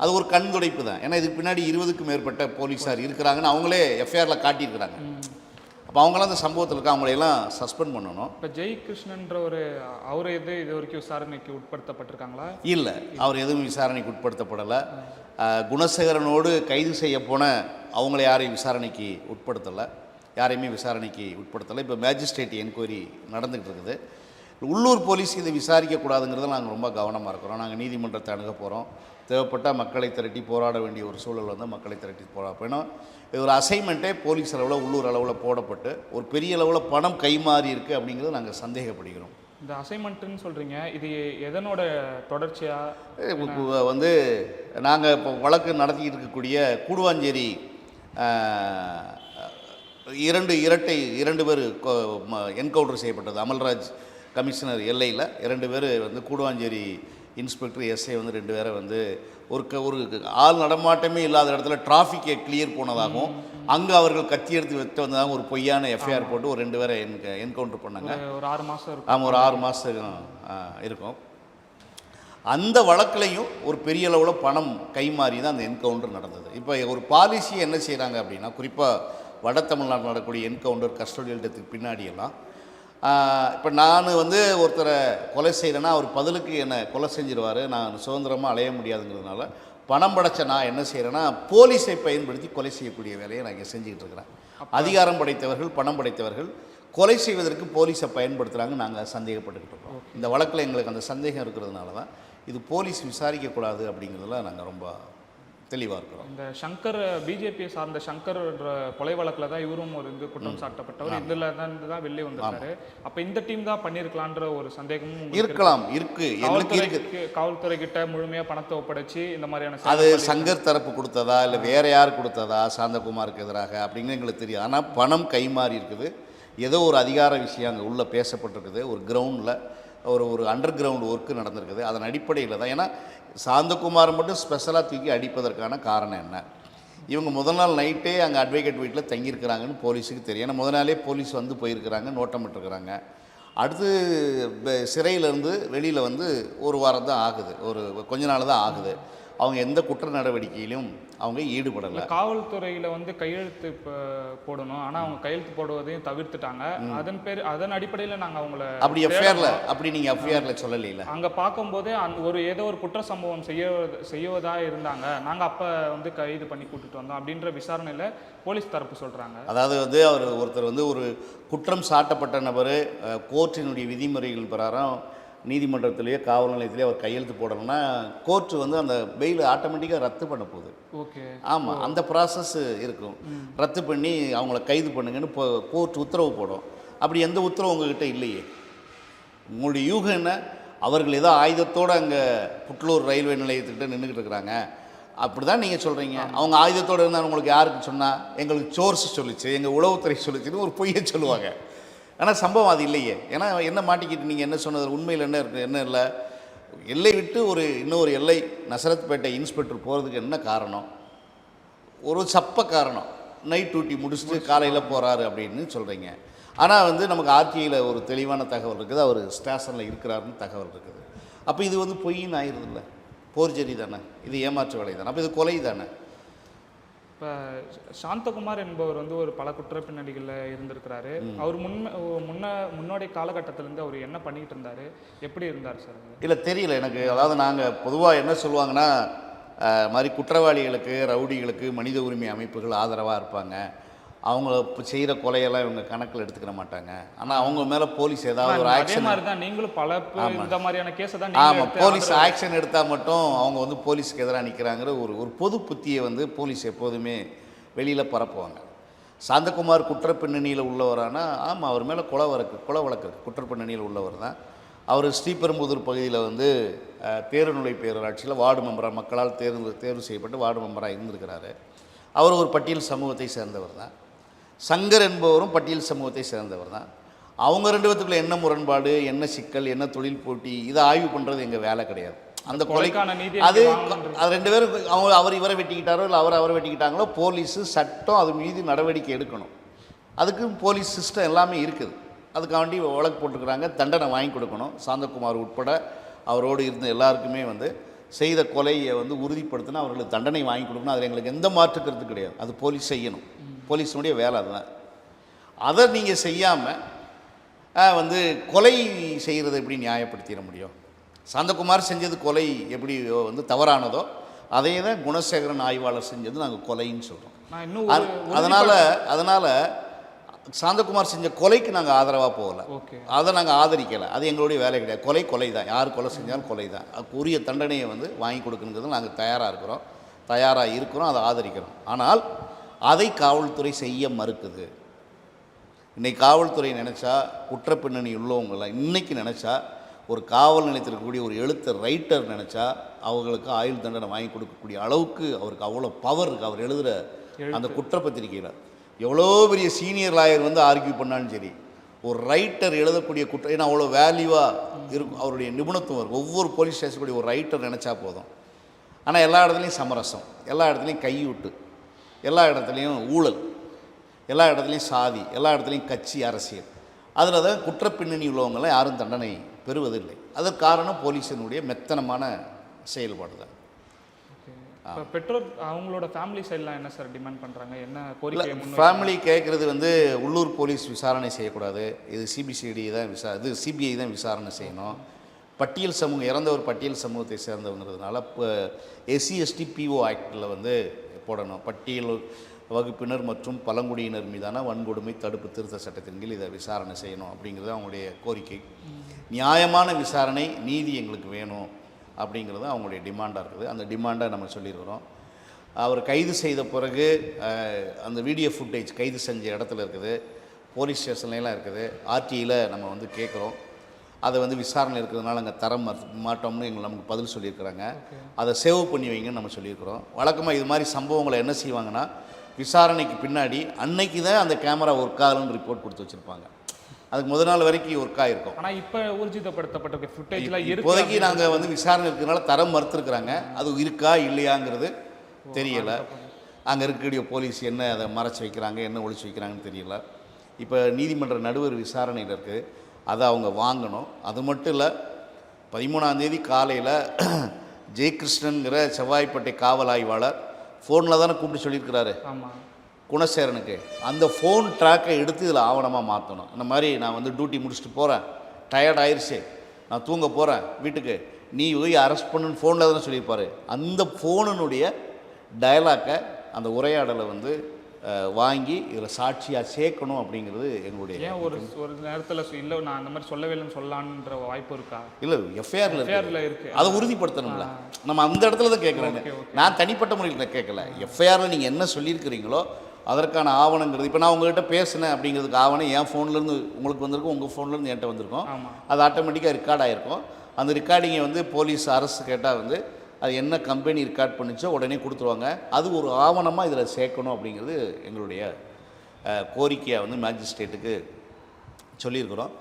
அது ஒரு கண் துடைப்பு தான். ஏன்னா இதுக்கு பின்னாடி 20க்கும் மேற்பட்ட போலீஸார் இருக்கிறாங்கன்னு அவங்களே எஃப்ஐஆரில் காட்டியிருக்கிறாங்க. அப்போ அவங்களாம் அந்த சம்பவத்தில் இருக்க அவங்களையெல்லாம் சஸ்பெண்ட் பண்ணணும். இப்போ ஜெயகிருஷ்ணன்ற அவர் இது வரைக்கும் விசாரணைக்கு உட்படுத்தப்பட்டிருக்காங்களா? இல்லை, அவர் எதுவும் விசாரணைக்கு உட்படுத்தப்படலை. குணசேகரனோடு கைது செய்ய போன அவங்கள யாரையும் விசாரணைக்கு உட்படுத்தலை, யாரையுமே விசாரணைக்கு உட்படுத்தலை. இப்போ மேஜிஸ்ட்ரேட் என்கொயரி நடந்துகிட்டு இருக்குது. உள்ளூர் போலீஸ் இதை விசாரிக்கக்கூடாதுங்கிறத நாங்கள் ரொம்ப கவனமாக இருக்கிறோம். நாங்கள் நீதிமன்றத்தை அணுக போகிறோம். தேவைப்பட்டால் மக்களை திரட்டி போராட வேண்டிய ஒரு சூழல் வந்து மக்களை திரட்டி போராடணும். இது ஒரு அசைன்மெண்ட்டே போலீஸ் அளவில் உள்ளூர் அளவில் போடப்பட்டு ஒரு பெரிய அளவில் பணம் கைமாறி இருக்குது அப்படிங்கிறது நாங்கள் சந்தேகப்படுகிறோம். இந்த அசைன்மெண்ட்டுன்னு சொல்கிறீங்க, இது எதனோட தொடர்ச்சியாக வந்து நாங்கள் இப்போ வழக்கு நடத்திக்கிட்டு இருக்கக்கூடிய கூடுவாஞ்சேரி இரண்டு பேர் என்கவுண்டர் செய்யப்பட்டது. அமல்ராஜ் கமிஷனர் எல்லையில் 2 பேர் வந்து கூடுவாஞ்சேரி இன்ஸ்பெக்டர் எஸ்ஐ வந்து 2 பேரை வந்து ஒரு ஆள் நடமாட்டமே இல்லாத இடத்துல டிராஃபிக்கை கிளியர் போனதாகவும் அங்கே அவர்கள் கத்தி எடுத்து வெட்ட வந்ததாகவும் ஒரு பொய்யான எஃப்ஐஆர் போட்டு ஒரு 2 பேரை என்கவுண்டர் பண்ணாங்க. ஒரு 6 மாதம். ஆமாம், ஒரு 6 மாதம் இருக்கும். அந்த வழக்கிலையும் ஒரு பெரிய அளவில் பணம் கைமாறி தான் அந்த என்கவுண்டர் நடந்தது. இப்போ ஒரு பாலிசியை என்ன செய்கிறாங்க அப்படின்னா, குறிப்பாக வட தமிழ்நாட்டில் நடக்கக்கூடிய என்கவுண்டர் கஸ்டோடியல் டெத்துக்கு பின்னாடியெல்லாம் இப்போ நான் வந்து ஒருத்தரை கொலை செய்கிறேன்னா அவர் பதிலுக்கு என்னை கொலை செஞ்சிருவார், நான் சுதந்திரமாக அலைய முடியாதுங்கிறதுனால பணம் படைச்ச நான் என்ன செய்கிறேன்னா போலீஸை பயன்படுத்தி கொலை செய்யக்கூடிய வேலையை நான் இங்கே செஞ்சுக்கிட்டு இருக்கிறேன். அதிகாரம் படைத்தவர்கள், பணம் படைத்தவர்கள் கொலை செய்வதற்கு போலீஸை பயன்படுத்துகிறாங்க. நாங்கள் சந்தேகப்பட்டுக்கிட்டு இருக்கோம். இந்த வழக்கில் எங்களுக்கு அந்த சந்தேகம் இருக்கிறதுனால தான் இது போலீஸ் விசாரிக்கக்கூடாது அப்படிங்கிறதுல நாங்கள் ரொம்ப தெளிவாக இருக்கிறோம். இந்த சங்கர், பிஜேபியை சார்ந்த சங்கர் கொலை வழக்கில் தான் இவரும் ஒரு குற்றம் சாட்டப்பட்டவர். இதில் தான் வெளியே வந்திருக்காரு. அப்போ இந்த டீம் தான் பண்ணியிருக்கலான்ற ஒரு சந்தேகமும் இருக்கலாம். காவல்துறை கிட்ட முழுமையாக பணத்தை ஒப்படைச்சு இந்த மாதிரியான அது சங்கர் தரப்பு கொடுத்ததா இல்லை வேற யார் கொடுத்ததா சாந்தகுமாருக்கு எதிராக அப்படிங்கிறது எங்களுக்கு தெரியும். ஆனால் பணம் கைமாறி இருக்குது. ஏதோ ஒரு அதிகார விஷயம் அங்கே உள்ளே பேசப்பட்டிருக்குது. ஒரு கிரவுண்டில் ஒரு அண்டர் கிரவுண்ட் ஒர்க்கு நடந்திருக்குது. அதன் அடிப்படையில் தான். ஏன்னா சாந்தகுமார் மட்டும் ஸ்பெஷலாக தூக்கி அடிப்பதற்கான காரணம் என்ன? இவங்க முதல் நாள் நைட்டே அங்கே அட்வொகேட் வீட்டில் தங்கியிருக்கிறாங்கன்னு போலீஸுக்கு தெரியும். ஏன்னா முதல் நாளே போலீஸ் வந்து போயிருக்கிறாங்க, நோட்டமிட்டுருக்கிறாங்க. அடுத்து சிறையிலேருந்து வெளியில் வந்து ஒரு வாரம் தான் ஆகுது, கொஞ்ச நாள் தான் ஆகுது. அவங்க எந்த குற்ற நடவடிக்கையிலும் அவங்க ஈடுபடலை. காவல்துறையில் வந்து கையெழுத்து போடணும், ஆனால் அவங்க கையெழுத்து போடுவதையும் தவிர்த்துட்டாங்க. அதன் அடிப்படையில் நாங்கள் அவங்கள நீங்கள் எஃப்ஐஆரில் சொல்லலையில அங்கே பார்க்கும்போதே ஏதோ ஒரு குற்ற சம்பவம் செய்வதாக இருந்தாங்க. நாங்கள் அப்போ வந்து கைது பண்ணி கூட்டிட்டு வந்தோம் அப்படின்ற விசாரணையில் போலீஸ் தரப்பு சொல்கிறாங்க. அதாவது வந்து ஒருத்தர் வந்து ஒரு குற்றம் சாட்டப்பட்ட நபர் கோர்ட்டினுடைய விதிமுறைகள் பிரகாரம் நீதிமன்றத்திலேயே காவல் நிலையத்திலேயே அவர் கையெழுத்து போடணும்னா கோர்ட்டு வந்து அந்த பெயில் ஆட்டோமேட்டிக்காக ரத்து பண்ண போகுது. ஓகே, ஆமாம், அந்த ப்ராசஸ் இருக்கும். ரத்து பண்ணி அவங்கள கைது பண்ணுங்கன்னு கோர்ட் உத்தரவு போடும். அப்படி எந்த உத்தரவு உங்ககிட்ட இல்லையே. உங்களுடைய யூகம் என்ன? அவர்கள் ஏதோ ஆயுதத்தோடு அங்கே புட்லூர் ரயில்வே நிலையத்துக்கிட்ட நின்றுக்கிட்டு இருக்கிறாங்க அப்படி தான் நீங்கள் சொல்கிறீங்க. அவங்க ஆயுதத்தோடு இருந்தால் உங்களுக்கு யாருக்கு சொன்னால்? எங்களுக்கு சோர்ஸ் சொல்லிச்சு, எங்கள் உளவுத்துறை சொல்லிச்சுன்னு ஒரு பொய்யை சொல்லுவாங்க. ஆனால் சம்பவம் அது இல்லையே. ஏன்னா என்ன மாட்டிக்கிட்டு நீங்கள் என்ன சொன்னது உண்மையில் என்ன இருக்குது? என்ன இல்லை, எல்லை விட்டு இன்னொரு எல்லை நசரத்பேட்டை இன்ஸ்பெக்டர் போகிறதுக்கு என்ன காரணம்? ஒரு சப்ப காரணம். நைட் டியூட்டி முடிச்சுட்டு காலையில் போகிறாரு அப்படின்னு சொல்கிறீங்க. ஆனால் வந்து நமக்கு ஆர்டிஐயில் ஒரு தெளிவான தகவல் இருக்குது, அவர் ஸ்டேஷனில் இருக்கிறாருன்னு தகவல் இருக்குது. அப்போ இது வந்து பொய்ன்னு ஆயிடுது இல்லை, போர்ஜரி தானே, இது ஏமாற்று வேலை தானே, அப்போ இது கொலை தானே. இப்போ சாந்தகுமார் என்பவர் வந்து ஒரு பல குற்ற பின்னணிகளில் இருந்திருக்கிறாரு. அவர் முன்னோடைய காலகட்டத்திலேருந்து அவர் என்ன பண்ணிக்கிட்டு இருந்தார், எப்படி இருந்தார் சார்? இல்லை தெரியல எனக்கு. அதாவது நாங்கள் பொதுவாக என்ன சொல்லுவாங்கன்னா, மாதிரி குற்றவாளிகளுக்கு, ரவுடிகளுக்கு மனித உரிமை அமைப்புகள் ஆதரவாக இருப்பாங்க. அவங்க இப்போ செய்கிற கொலையெல்லாம் இவங்க கணக்கில் எடுத்துக்கிற மாட்டாங்க. ஆனால் அவங்க மேலே போலீஸ் ஏதாவது ஒரு ஆக்ஷன், நீங்களும் பல இந்த மாதிரியான கேஸை தான், ஆமாம், போலீஸ் ஆக்ஷன் எடுத்தால் மட்டும் அவங்க வந்து போலீஸுக்கு எதிராக நிற்கிறாங்கிற ஒரு பொது புத்தியை வந்து போலீஸ் எப்போதுமே வெளியில் பரப்புவாங்க. சாந்தகுமார் குற்ற பின்னணியில் உள்ளவரானா, ஆமாம், அவர் மேலே கொலை வழக்கு குற்ற பின்னணியில் உள்ளவர் தான். அவர் ஸ்ரீபெரும்புதூர் பகுதியில் வந்து தேர்வுநிலை பேரூராட்சியில் வார்டு மெம்பராக மக்களால் தேர்வு செய்யப்பட்டு வார்டு மெம்பராக இருந்திருக்கிறாரு. அவர் ஒரு பட்டியல் சமூகத்தை சேர்ந்தவர் தான். சங்கர் என்பவரும் பட்டியல் சமூகத்தை சேர்ந்தவர் தான். அவங்க 2 பேத்துக்குள்ள என்ன முரண்பாடு, என்ன சிக்கல், என்ன தொழில் போட்டி, இதை ஆய்வு பண்ணுறது எங்கள் வேலை கிடையாது. அந்த கொலைக்கான நீதி அது 2 பேரும் அவர் இவரை வெட்டிக்கிட்டாரோ இல்லை அவரை வெட்டிக்கிட்டாங்களோ போலீஸு சட்டம் அது மீது நடவடிக்கை எடுக்கணும். அதுக்கு போலீஸ் சிஸ்டம் எல்லாமே இருக்குது. அதுக்காண்டி வழக்கு போட்டுக்கிறாங்க, தண்டனை வாங்கி கொடுக்கணும். சாந்தகுமார் உட்பட அவரோடு இருந்த எல்லாருக்குமே வந்து செய்த கொலையை வந்து உறுதிப்படுத்தினா அவர்களுக்கு தண்டனை வாங்கி கொடுக்கணும். அதில் எங்களுக்கு எந்த மாற்று கருத்து கிடையாது. அது போலீஸ் செய்யணும். போலீஸினுடைய வேலை அதுதான். அதை நீங்கள் செய்யாமல் வந்து கொலை செய்கிறத எப்படி நியாயப்படுத்திட முடியும்? சாந்தகுமார் செஞ்சது கொலை எப்படி வந்து தவறானதோ அதே தான் குணசேகரன் ஆய்வாளர் செஞ்சது நாங்கள் கொலைன்னு சொல்கிறோம். அதனால் சாந்தகுமார் செஞ்ச கொலைக்கு நாங்கள் ஆதரவாக போகலை, அதை நாங்கள் ஆதரிக்கலை. அது எங்களுடைய வேலை கிடையாது. கொலை தான். யார் கொலை செஞ்சாலும் கொலை தான். அதுக்கு உரிய தண்டனையை வந்து வாங்கி கொடுக்குங்கிறது நாங்கள் தயாராக இருக்கிறோம், அதை ஆதரிக்கிறோம். ஆனால் அதை காவல்துறை செய்ய மறுக்குது. இன்றைக்கி காவல்துறை நினச்சா, குற்றப்பின்னணி உள்ளவங்களாம் இன்றைக்கி நினச்சா, ஒரு காவல் நிலையத்தில் இருக்கக்கூடிய ஒரு ரைட்டர் நினச்சா அவங்களுக்கு ஆயுள் தண்டனை வாங்கி கொடுக்கக்கூடிய அளவுக்கு அவருக்கு அவ்வளோ பவர் இருக்குது. அவர் எழுதுகிற அந்த குற்றப்பத்திரிகையில் எவ்வளோ பெரிய சீனியர் லாயர் வந்து ஆர்கியூ பண்ணாலும் சரி, ஒரு ரைட்டர் எழுதக்கூடிய ஏன்னா அவ்வளோ வேல்யூவாக இருக்கும், அவருடைய நிபுணத்துவம் இருக்கும். ஒவ்வொரு போலீஸ் ஸ்டேஷனுடைய ஒரு ரைட்டர் நினச்சா போதும். ஆனால் எல்லா இடத்துலையும் சமரசம், எல்லா இடத்துலையும் கையூட்டு, எல்லா இடத்துலையும் ஊழல், எல்லா இடத்துலையும் சாதி, எல்லா இடத்துலையும் கட்சி அரசியல். அதில் தான் குற்றப்பின்னணி உள்ளவங்களாம் யாரும் தண்டனை பெறுவதில்லை. அதற்கு காரணம் போலீஸினுடைய மெத்தனமான செயல்பாடு தான். இப்போ பெற்றோர் அவங்களோட ஃபேமிலி சைட்லாம் என்ன சார் டிமாண்ட் பண்ணுறாங்க? என்ன கோரிக்கை? ஃபேமிலி கேட்குறது வந்து உள்ளூர் போலீஸ் விசாரணை செய்யக்கூடாது, இது சிபிசிஐடி தான் இது சிபிஐ தான் விசாரணை செய்யணும். பட்டியல் சமூகம், இறந்தவர் பட்டியல் சமூகத்தை சேர்ந்தவங்கிறதுனால இப்போ SC/ST PO ஆக்டில் வந்து போடணும். பட்டியல் வகுப்பினர் மற்றும் பழங்குடியினர் மீதான வன்கொடுமை தடுப்பு திருத்த சட்டத்தின் கீழ் இதை விசாரணை செய்யணும் அப்படிங்கிறது அவங்களுடைய கோரிக்கை. நியாயமான விசாரணை, நீதி எங்களுக்கு வேணும் அப்படிங்கிறது அவங்களுடைய டிமாண்டாக இருக்குது. அந்த டிமாண்டை நம்ம சொல்லியிருக்கிறோம். அவர் கைது செய்த பிறகு அந்த வீடியோ ஃபுட்டேஜ் கைது செஞ்ச இடத்துல இருக்குது, போலீஸ் ஸ்டேஷன்லாம் இருக்குது, RTIயில் நம்ம வந்து கேட்குறோம். அதை வந்து விசாரணை இருக்கிறதுனால அங்கே தர மாட்டோம்னு நமக்கு பதில் சொல்லியிருக்கிறாங்க. அதை சேவ் பண்ணி வைங்கன்னு நம்ம சொல்லியிருக்கிறோம். வழக்கமாக இது மாதிரி சம்பவங்களை என்ன செய்வாங்கன்னா, விசாரணைக்கு பின்னாடி அன்னைக்கு தான் அந்த கேமரா ஒர்க் ஆகலன்னு ரிப்போர்ட் கொடுத்து வச்சுருப்பாங்க. அதுக்கு முதல் நாள் வரைக்கும் ஒர்க் ஆகிருக்கும். ஆனால் இப்போ ஊர்ஜிதப்படுத்தப்பட்ட ஃபுட்டேஜ்லாம் இப்போதைக்கு நாங்கள் வந்து விசாரணை இருக்கிறதுனால தரம் மறுத்துருக்குறாங்க. அது இருக்கா இல்லையாங்கிறது தெரியலை. அங்கே இருக்கக்கூடிய போலீஸ் என்ன அதை மறைச்சி வைக்கிறாங்க, என்ன ஒழிச்சு வைக்கிறாங்கன்னு தெரியல. இப்போ நீதிமன்ற நடுவர் விசாரணையில் இருக்குது, அதை அவங்க வாங்கணும். அது மட்டும் இல்லை, 13ஆம் தேதி காலையில் ஜெயகிருஷ்ணன்கிற செவ்வாய்ப்பேட்டை காவல் ஆய்வாளர் ஃபோனில் தானே கூப்பிட்டு சொல்லியிருக்கிறாரு குணசேகரனுக்கு. அந்த ஃபோன் ட்ராக்கை எடுத்து இதில் ஆவணமாக மாற்றணும். இந்த மாதிரி நான் வந்து டியூட்டி முடிச்சுட்டு போகிறேன், டயர்ட் ஆயிடுச்சு, நான் தூங்க போகிறேன் வீட்டுக்கு, நீ போய் அரெஸ்ட் பண்ணுன்னு ஃபோனில் தானே சொல்லியிருப்பார். அந்த ஃபோனுடைய டயலாக்கை, அந்த உரையாடலை வந்து வாங்கி இதில் சாட்சியாக சேர்க்கணும் அப்படிங்கிறது எங்களுடைய. ஏன் ஒரு நேரத்தில் இல்லை நான் அந்த மாதிரி சொல்லவே இல்லைன்னு சொல்லலான்ற வாய்ப்பு இருக்கா? இல்லை, எஃப்ஐஆரில் இருக்குது, அதை உறுதிப்படுத்தணும்ல. நம்ம அந்த இடத்துல தான் கேட்குறேன். நான் தனிப்பட்ட முறையில் கேட்கல. எஃப்ஐஆரில் நீங்கள் என்ன சொல்லியிருக்கிறீங்களோ அதற்கான ஆவணங்கிறது. இப்போ நான் உங்கள்கிட்ட பேசினேன் அப்படிங்கிறதுக்கு ஆவணம் என் ஃபோன்லேருந்து உங்களுக்கு வந்திருக்கும், உங்கள் ஃபோன்லேருந்து என்கிட்ட வந்திருக்கும். அது ஆட்டோமேட்டிக்காக ரெக்கார்ட் ஆகிருக்கும். அந்த ரெக்கார்டிங்கை வந்து போலீஸ் அரசு கேட்டால் வந்து அது என்ன கம்பெனி ரெக்கார்ட் பண்ணிச்சோ உடனே கொடுத்துருவாங்க. அது ஒரு ஆவணமாக இதில் சேர்க்கணும் அப்படிங்கிறது எங்களுடைய கோரிக்கையாக வந்து மேஜிஸ்ட்ரேட்டுக்கு சொல்லியிருக்கிறோம்.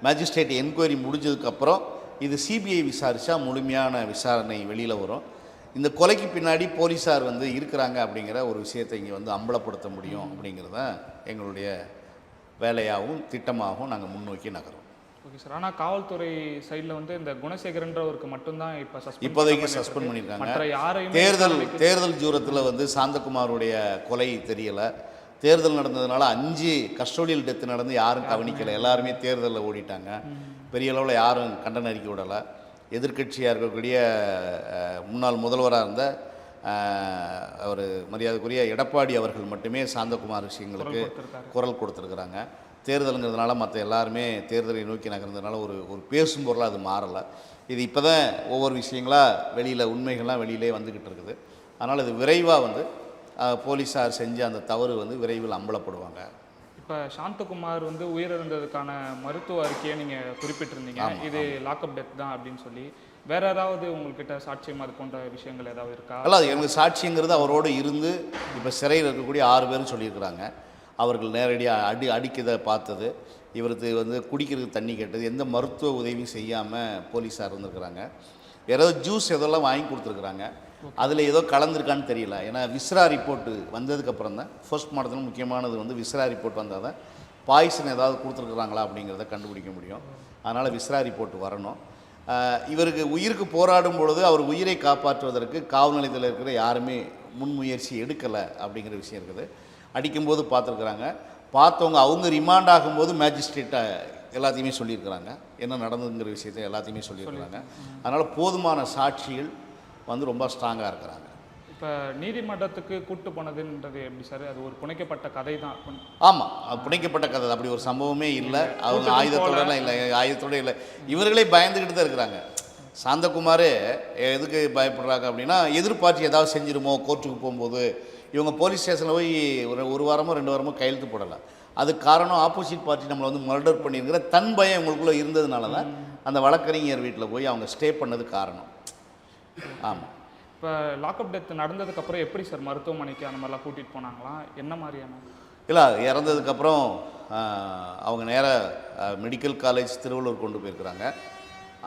மேஜிஸ்ட்ரேட் என்கொயரி முடிஞ்சதுக்கப்புறம் இது சிபிஐ விசாரித்தா முழுமையான விசாரணை வெளியில் வரும். இந்த கொலைக்கு பின்னாடி போலீஸார் வந்து இருக்கிறாங்க அப்படிங்கிற ஒரு விஷயத்தை இங்கே வந்து அம்பலப்படுத்த முடியும் அப்படிங்கிறத எங்களுடைய வேலையாகவும் திட்டமாகவும் நாங்கள் முன்னோக்கி நகரும். Okay sir. ஆனால் காவல்துறை சைடில் வந்து இந்த குணசேகரன்றவருக்கு மட்டும்தான் இப்போதைக்கு சஸ்பெண்ட் பண்ணியிருக்காங்க. தேர்தல் ஜூரத்தில் வந்து சாந்தகுமாருடைய கொலை தெரியலை. தேர்தல் நடந்ததுனால 5 கஸ்டோடியல் டெத்து நடந்து யாரும் கவனிக்கலை. எல்லாருமே தேர்தலில் ஓடிட்டாங்க. பெரிய அளவில் யாரும் கண்டன அறிக்கை விடலை. எதிர்க்கட்சியாக இருக்கக்கூடிய முன்னாள் முதல்வராக இருந்த அவர் மரியாதைக்குரிய எடப்பாடி அவர்கள் மட்டுமே சாந்தகுமார் விஷயங்களுக்கு குரல் கொடுத்துருக்குறாங்க. தேர்தலுங்கிறதுனால மற்ற எல்லாருமே தேர்தலை நோக்கி நகர்ந்ததுனால ஒரு பேசும் பொருளாக அது மாறலை. இது இப்போ தான் ஒவ்வொரு விஷயங்களாக உண்மைகள்லாம் வெளியிலே வந்துக்கிட்டு இருக்குது. அதனால் இது விரைவாக வந்து போலீஸார் செஞ்ச அந்த தவறு வந்து விரைவில் அம்பலப்படுவாங்க. இப்போ சாந்தகுமார் வந்து உயிரிழந்ததுக்கான மருத்துவ அறிக்கையை நீங்கள் குறிப்பிட்டிருந்தீங்க. இது லாக்அப் டெத் தான் அப்படின்னு சொல்லி. வேற ஏதாவது உங்கள்கிட்ட சாட்சியம் அது போன்ற விஷயங்கள் ஏதாவது இருக்கா? அல்ல, அது எனக்கு சாட்சியங்கிறது அவரோடு இருந்து இப்போ சிறையில் இருக்கக்கூடிய 6 பேரும் சொல்லியிருக்கிறாங்க. அவர்கள் நேரடியாக அடிக்கதை பார்த்தது, இவருக்கு வந்து குடிக்கிறதுக்கு தண்ணி கேட்டது, எந்த மருத்துவ உதவியும் செய்யாமல் போலீஸார் இருந்திருக்கிறாங்க. ஏதோ ஜூஸ் எதெல்லாம் வாங்கி கொடுத்துருக்குறாங்க. அதில் ஏதோ கலந்துருக்கான்னு தெரியல. ஏன்னா விஸ்ரா ரிப்போர்ட்டு வந்ததுக்கப்புறம் தான், ஃபர்ஸ்ட் மாடத்தில் முக்கியமானது வந்து விஸ்ரா ரிப்போர்ட் வந்தால் தான் பாய்சன் ஏதாவது கொடுத்துருக்குறாங்களா அப்படிங்கிறத கண்டுபிடிக்க முடியும். அதனால் விஸ்ரா ரிப்போர்ட் வரணும். இவருக்கு உயிருக்கு போராடும் பொழுது அவர் உயிரை காப்பாற்றுவதற்கு காவல் நிலையத்தில் இருக்கிற யாருமே முன்முயற்சி எடுக்கலை அப்படிங்கிற விஷயம் இருக்குது. அடிக்கும்போது பார்த்துருக்குறாங்க. பார்த்தவங்க அவங்க ரிமாண்ட் ஆகும்போது மேஜிஸ்ட்ரேட்டை எல்லாத்தையுமே சொல்லியிருக்கிறாங்க. என்ன நடந்ததுங்கிற விஷயத்தை எல்லாத்தையுமே சொல்லியிருக்கிறாங்க. அதனால் போதுமான சாட்சிகள் வந்து ரொம்ப ஸ்ட்ராங்காக இருக்கிறாங்க. இப்போ நீதிமன்றத்துக்கு கூட்டு போனதுன்றது எப்படி சார்? அது ஒரு புனைக்கப்பட்ட கதை தான். ஆமாம், புனைக்கப்பட்ட கதை. அப்படி ஒரு சம்பவமே இல்லை. அவங்க ஆயுதத்தோடலாம் இல்லை, ஆயுதத்தோடு இல்லை. இவர்களே பயந்துக்கிட்டு தான் இருக்கிறாங்க. சாந்தகுமார் எதுக்கு பயப்படுறாங்க அப்படின்னா, எதிர்பார்த்து ஏதாவது செஞ்சிருமோ கோர்ட்டுக்கு போகும்போது. இவங்க போலீஸ் ஸ்டேஷனில் போய் ஒரு வாரமோ 2 வாரமோ கையெழுத்து போடலை. அதுக்கு காரணம் ஆப்போசிட் பார்ட்டி நம்மளை வந்து மர்டர் பண்ணியிருக்கிற தன் பயம் இவங்களுக்குள்ளே இருந்ததுனால தான் அந்த வழக்கறிஞர் வீட்டில் போய் அவங்க ஸ்டே பண்ணது காரணம். ஆமாம். இப்போ லாக்அப் டெத் நடந்ததுக்கப்புறம் எப்படி சார் மருத்துவமனைக்கு அந்த மாதிரிலாம் கூட்டிகிட்டு போனாங்களா? என்ன மாதிரியான? இல்லை, இறந்ததுக்கப்புறம் அவங்க நேராக மெடிக்கல் காலேஜ் திருவள்ளூர் கொண்டு போயிருக்கிறாங்க.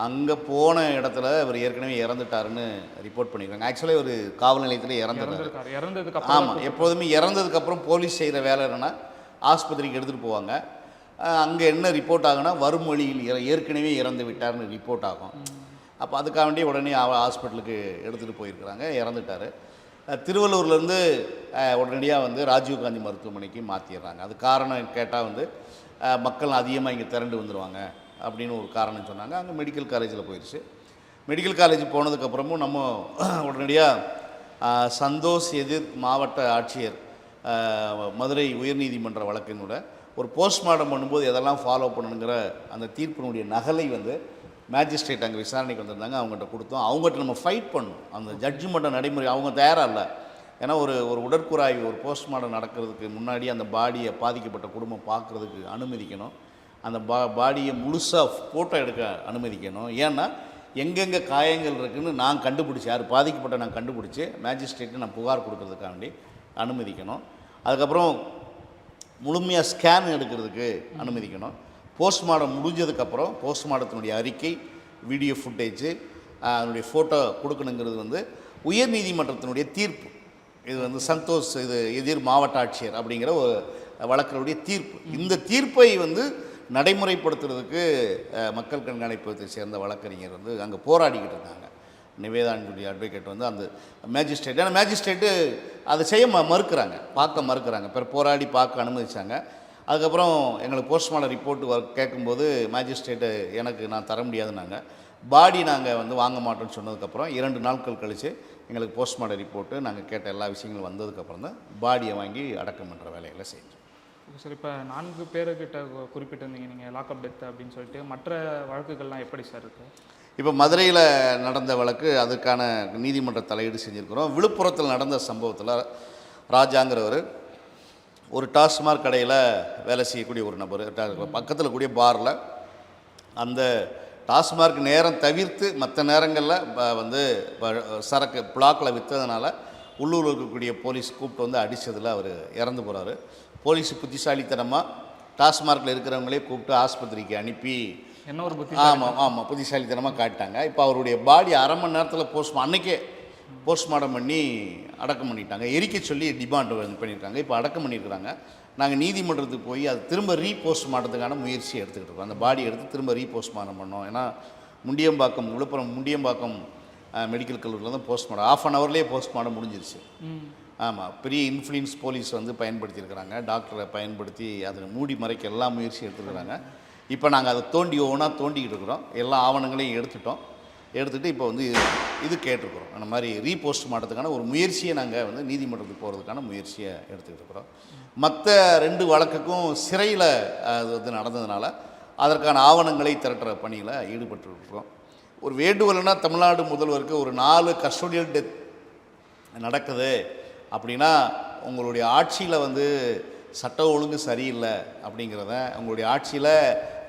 அங்கே போன இடத்துல இவர் ஏற்கனவே இறந்துட்டாருன்னு ரிப்போர்ட் பண்ணியிருக்காங்க. ஆக்சுவலாக ஒரு காவல் நிலையத்தில் இறந்துருக்காரு. இறந்ததுக்கப்புறம் ஆமாம், எப்போதுமே இறந்ததுக்கப்புறம் போலீஸ் செய்கிற வேலை என்னென்னா ஆஸ்பத்திரிக்கு எடுத்துகிட்டு போவாங்க. அங்கே என்ன ரிப்போர்ட் ஆகுனா வரும் வழியில் ஏற்கனவே இறந்து விட்டார்னு ரிப்போர்ட் ஆகும். அப்போ அதுக்காக வேண்டிய உடனே ஹாஸ்பிட்டலுக்கு எடுத்துகிட்டு போயிருக்கிறாங்க. இறந்துட்டார். திருவள்ளூர்லேருந்து உடனடியாக வந்து ராஜீவ்காந்தி மருத்துவமனைக்கு மாற்றிடுறாங்க. அது காரணம் கேட்டால் வந்து மக்கள் அதிகமாக இங்கே திரண்டு வந்துடுவாங்க அப்படின்னு ஒரு காரணம் சொன்னாங்க. அங்கே மெடிக்கல் காலேஜில் போயிடுச்சு. மெடிக்கல் காலேஜ் போனதுக்கப்புறமும் நம்ம உடனடியாக சந்தோஷ் எதிர் மாவட்ட ஆட்சியர் மதுரை உயர்நீதிமன்ற வழக்கினோட ஒரு போஸ்ட்மார்ட்டம் பண்ணும்போது எதெல்லாம் ஃபாலோ பண்ணணுங்கிற அந்த தீர்ப்பினுடைய நகலை வந்து மேஜிஸ்ட்ரேட் அங்கே விசாரணைக்கு வந்திருந்தாங்க. அவங்ககிட்ட கொடுத்தோம். அவங்ககிட்ட நம்ம ஃபைட் பண்ணணும். அந்த ஜட்ஜ்மெண்ட்டை நடைமுறை அவங்க தயாராக இல்லை. ஏன்னா ஒரு உடற்கூறாய்வு, ஒரு போஸ்ட்மார்ட்டம் நடக்கிறதுக்கு முன்னாடி அந்த பாடியை பாதிக்கப்பட்ட குடும்பம் பார்க்குறதுக்கு அனுமதிக்கணும். அந்த பாடியை முழுசாக ஃபோட்டோ எடுக்க அனுமதிக்கணும். ஏன்னா எங்கெங்கே காயங்கள் இருக்குதுன்னு நான் கண்டுபிடிச்சி, யார் பாதிக்கப்பட்ட நான் கண்டுபிடிச்சி மேஜிஸ்ட்ரேட்டு நான் புகார் கொடுக்கறதுக்காண்டி அனுமதிக்கணும். அதுக்கப்புறம் முழுமையாக ஸ்கேன் எடுக்கிறதுக்கு அனுமதிக்கணும். போஸ்ட்மார்ட்டம் முடிஞ்சதுக்கப்புறம் போஸ்ட்மார்ட்டத்தினுடைய அறிக்கை, வீடியோ ஃபுட்டேஜு, அதனுடைய ஃபோட்டோ கொடுக்கணுங்கிறது வந்து உயர்நீதிமன்றத்தினுடைய தீர்ப்பு. இது வந்து சந்தோஷ் எதிர் மாவட்ட ஆட்சியர் அப்படிங்கிற ஒரு வழக்கினுடைய தீர்ப்பு. இந்த தீர்ப்பை வந்து நடைமுறைப்படுத்துறதுக்கு மக்கள் கண்காணிப்பத்தை சேர்ந்த வழக்கறிஞர் வந்து அங்கே போராடிக்கிட்டு இருக்காங்க. நிவேதானுடைய அட்வொகேட் வந்து அந்த மேஜிஸ்ட்ரேட், ஏன்னா மேஜிஸ்ட்ரேட்டு அதை செய்ய மறுக்கிறாங்க, பார்க்க மறுக்கிறாங்க. பிறகு போராடி பார்க்க அனுமதிச்சாங்க. அதுக்கப்புறம் எங்களுக்கு போஸ்ட்மார்ட்டம் ரிப்போர்ட் கேட்கும்போது மேஜிஸ்ட்ரேட்டு நான் தர முடியாதுன்னாங்க. பாடி நாங்கள் வந்து வாங்க மாட்டோம்னு சொன்னதுக்கப்புறம் 2 நாட்கள் கழித்து எங்களுக்கு போஸ்ட்மார்ட்டம் ரிப்போர்ட்டு நாங்கள் கேட்ட எல்லா விஷயங்களும் வந்ததுக்கப்புறம் தான் பாடியை வாங்கி அடக்கம் பண்ணுற வேலைகளை செஞ்சோம். சார், இப்போ 4 பேர்கிட்ட குறிப்பிட்டிருந்தீங்க நீங்கள் லாக்அப் டெத் அப்படின்னு சொல்லிட்டு. மற்ற வழக்குகள்லாம் எப்படி சார் இருக்குது? இப்போ மதுரையில் நடந்த வழக்கு, அதுக்கான நீதிமன்ற தலையீடு செஞ்சுருக்கிறோம். விழுப்புரத்தில் நடந்த சம்பவத்தில் ராஜாங்கிறவர் ஒரு டாஸ்மாக் கடையில் வேலை செய்யக்கூடிய ஒரு நபர், பக்கத்தில் கூடிய பாரில் அந்த டாஸ்மார்க் நேரம் தவிர்த்து மற்ற நேரங்களில் வந்து சரக்கு பிளாக்கில் விற்றதுனால உள்ளூரில் இருக்கக்கூடிய போலீஸ் கூப்பிட்டு வந்து அடித்ததில் அவர் இறந்து போகிறாரு. போலீஸ் புத்திசாலித்தனமாக டாஸ்மார்க்கில் இருக்கிறவங்களே கூப்பிட்டு ஆஸ்பத்திரிக்கு அனுப்பி என்ன ஒரு ஆமாம் புத்திசாலித்தனமாக காட்டிட்டாங்க. இப்போ அவருடைய பாடி அரை மணி நேரத்தில் அன்றைக்கே போஸ்ட்மார்ட்டம் பண்ணி அடக்கம் பண்ணிட்டாங்க. எரிக்க சொல்லி டிமாண்ட் பண்ணியிருக்காங்க. இப்போ அடக்கம் பண்ணியிருக்கிறாங்க. நாங்கள் நீதிமன்றத்துக்கு போய் அது திரும்ப ரீபோஸ்ட்மார்ட்டத்துக்கான முயற்சி எடுத்துக்கிட்டு இருக்கோம். அந்த பாடி எடுத்து திரும்ப ரீபோஸ்ட்மார்ட்டம் பண்ணோம். ஏன்னா விழுப்புரம் முண்டியம்பாக்கம் மெடிக்கல் கல்லூரியில் தான் போஸ்ட்மார்ட்டம் 1/2 ஹவர்லேயே போஸ்ட்மார்ட்டம் முடிஞ்சிருச்சு. ஆமாம், பெரிய இன்ஃப்ளூயன்ஸ் போலீஸ் வந்து பயன்படுத்தியிருக்கிறாங்க. டாக்டரை பயன்படுத்தி அதை மூடி மறைக்க எல்லா முயற்சியும் எடுத்துருக்குறாங்க. இப்போ நாங்கள் அதை தோண்டிக்கிட்டு இருக்கிறோம். எல்லா ஆவணங்களையும் எடுத்துகிட்டு இப்போ வந்து இது கேட்டிருக்கிறோம். அந்த மாதிரி ரீபோஸ்ட்மார்ட்டத்துக்கான ஒரு முயற்சியை நாங்கள் வந்து நீதிமன்றத்துக்கு போகிறதுக்கான முயற்சியை எடுத்துக்கிட்டு இருக்கிறோம். மற்ற 2 வழக்குக்கும் சிறையில் அது வந்து நடந்ததுனால அதற்கான ஆவணங்களை திரட்டுற பணியில் ஈடுபட்டுருக்கிறோம். ஒரு வேண்டுகோள்னா தமிழ்நாடு முதல்வருக்கு ஒரு 4 கஸ்டோடியல் டெத் நடக்குது அப்படின்னா உங்களுடைய ஆட்சியில் வந்து சட்ட ஒழுங்கு சரியில்லை அப்படிங்கிறத அவங்களுடைய ஆட்சியில்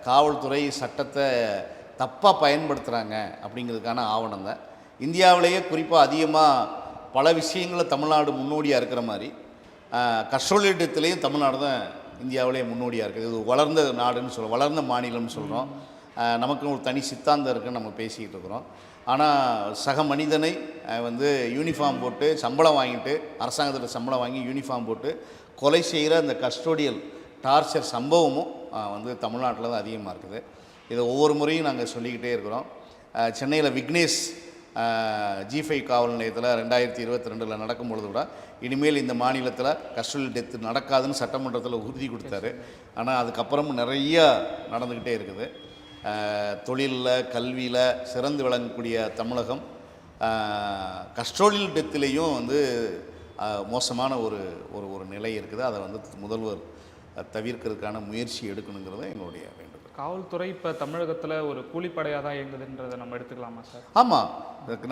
காவல்துறை சட்டத்தை தப்பாக பயன்படுத்துகிறாங்க அப்படிங்கிறதுக்கான ஆவணம் தான். இந்தியாவிலேயே குறிப்பாக அதிகமாக பல விஷயங்களில் தமிழ்நாடு முன்னோடியாக இருக்கிற மாதிரி கஸ்டோடியத்துலேயும் தமிழ்நாடு தான் இந்தியாவிலேயே முன்னோடியாக இருக்குது. இது வளர்ந்த நாடுன்னு சொல்கிறோம், வளர்ந்த மாநிலம்னு சொல்கிறோம். நமக்கு ஒரு தனி சித்தாந்தம் இருக்குன்னு நம்ம பேசிக்கிட்டு இருக்கிறோம். ஆனால் சக மனிதனை யூனிஃபார்ம் போட்டு சம்பளம் வாங்கிட்டு, அரசாங்கத்தில் சம்பளம் வாங்கி யூனிஃபார்ம் போட்டு கொலை செய்கிற அந்த கஸ்டோடியல் டார்ச்சர் சம்பவமும் தமிழ்நாட்டில் தான் அதிகமாக இருக்குது. இதை ஒவ்வொரு முறையும் நாங்கள் சொல்லிக்கிட்டே இருக்கிறோம். சென்னையில் விக்னேஷ் G5 காவல் நிலையத்தில் 2022 நடக்கும்பொழுது கூட இனிமேல் இந்த மாநிலத்தில் கஸ்டோடியல் டெத்து நடக்காதுன்னு சட்டமன்றத்தில் உறுதி கொடுத்தாரு. ஆனால் அதுக்கப்புறமும் நிறையா நடந்துக்கிட்டே இருக்குது. தொழிலில், கல்வியில் சிறந்து விளங்கக்கூடிய தமிழகம் கஸ்டோடியல் டெத்துலேயும் மோசமான ஒரு ஒரு ஒரு நிலை இருக்குது. அதை முதல்வர் தவிர்க்கிறதுக்கான முயற்சி எடுக்கணுங்கிறத எங்களுடைய வேண்டுகோள். காவல்துறை இப்போ தமிழகத்தில் ஒரு கூலிப்படையாக தான் இயங்குதுன்றதை நம்ம எடுத்துக்கலாமா சார்? ஆமாம்,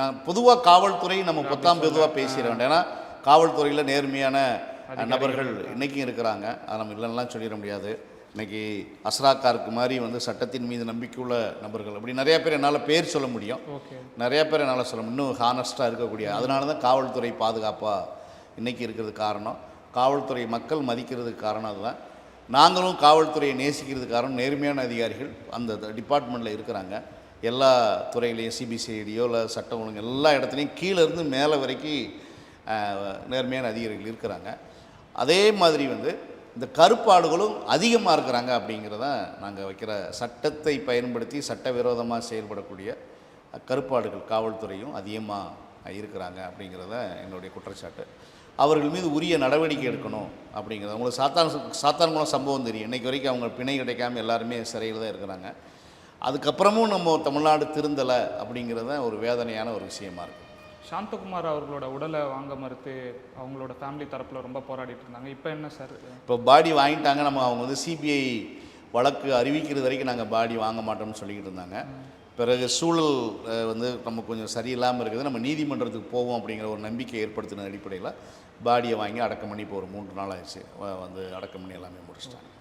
நான் பொதுவாக காவல்துறை நம்ம பொதுவாக பேசிட வேண்டாம். ஏன்னா காவல்துறையில் நேர்மையான நபர்கள் இன்றைக்கும் இருக்கிறாங்க. அதை நம்ம இல்லைன்னெலாம் சொல்லிட முடியாது. இன்றைக்கி அஸ்ராக்காருக்கு மாதிரி சட்டத்தின் மீது நம்பிக்கையுள்ள நபர்கள் அப்படி நிறையா பேர் என்னால் பேர் சொல்ல முடியும். நிறையா பேர் என்னால் சொல்ல இன்னும் ஹானஸ்ட்டாக இருக்கக்கூடிய. அதனால தான் காவல்துறை பாதுகாப்பாக இன்றைக்கி இருக்கிறது காரணம். காவல்துறை மக்கள் மதிக்கிறதுக்கு காரணம் அதுதான். நாங்களும் காவல்துறையை நேசிக்கிறதுக்கு காரணம் நேர்மையான அதிகாரிகள் அந்த டிபார்ட்மெண்ட்டில் இருக்கிறாங்க. எல்லா துறையிலையும் சிபிசிஐடியோ இல்லை சட்டம் ஒழுங்கு எல்லா இடத்துலையும் கீழேருந்து மேலே வரைக்கும் நேர்மையான அதிகாரிகள் இருக்கிறாங்க. அதே மாதிரி இந்த கருப்பாடுகளும் அதிகமாக இருக்கிறாங்க அப்படிங்கிறத நாங்கள் வைக்கிற சட்டத்தை பயன்படுத்தி சட்டவிரோதமாக செயல்படக்கூடிய கருப்பாடுகள் காவல்துறையும் அதிகமாக இருக்கிறாங்க அப்படிங்கிறத என்னுடைய குற்றச்சாட்டு. அவர்கள் மீது உரிய நடவடிக்கை எடுக்கணும் அப்படிங்கிறது. அவங்களுக்கு சாத்தான்குளம் சம்பவம் தெரியும். இன்றைக்கு வரைக்கும் அவங்க பிணை கிடைக்காமல் எல்லாருமே சிறையில் தான் இருக்கிறாங்க. அதுக்கப்புறமும் நம்ம தமிழ்நாடு திருந்தலை அப்படிங்கிறது தான் ஒரு வேதனையான ஒரு விஷயமா இருக்குது. சாந்தகுமார் அவர்களோட உடலை வாங்க மறுத்து அவங்களோட ஃபேமிலி தரப்பில் ரொம்ப போராடிட்டு இருந்தாங்க. இப்போ என்ன சார்? இப்போ பாடி வாங்கிட்டாங்க. நம்ம அவங்க சிபிஐ வழக்கு அறிவிக்கிறது வரைக்கும் நாங்கள் பாடி வாங்க மாட்டோம்னு சொல்லிக்கிட்டு இருந்தாங்க. பிறகு சூழல் நம்ம கொஞ்சம் சரியில்லாமல் இருக்குது, நம்ம நீதிமன்றத்துக்கு போவோம் அப்படிங்கிற ஒரு நம்பிக்கை ஏற்படுத்தின அடிப்படையில் பாடியை வாங்கி அடக்கம் பண்ணி இப்போ ஒரு 3 நாள் ஆயிடுச்சு. அடக்கம் பண்ணி எல்லாமே முடிச்சிட்டாங்க.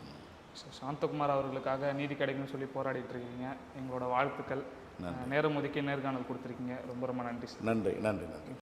சாந்தகுமார் அவர்களுக்காக நீதி கிடைக்கும்னு சொல்லி போராடிட்டு இருக்கீங்க. எங்களோட வாழ்த்துக்கள். நேரம் ஒதுக்கி நேர்காணல் கொடுத்துருக்கீங்க. ரொம்ப ரொம்ப நன்றி சார். நன்றி.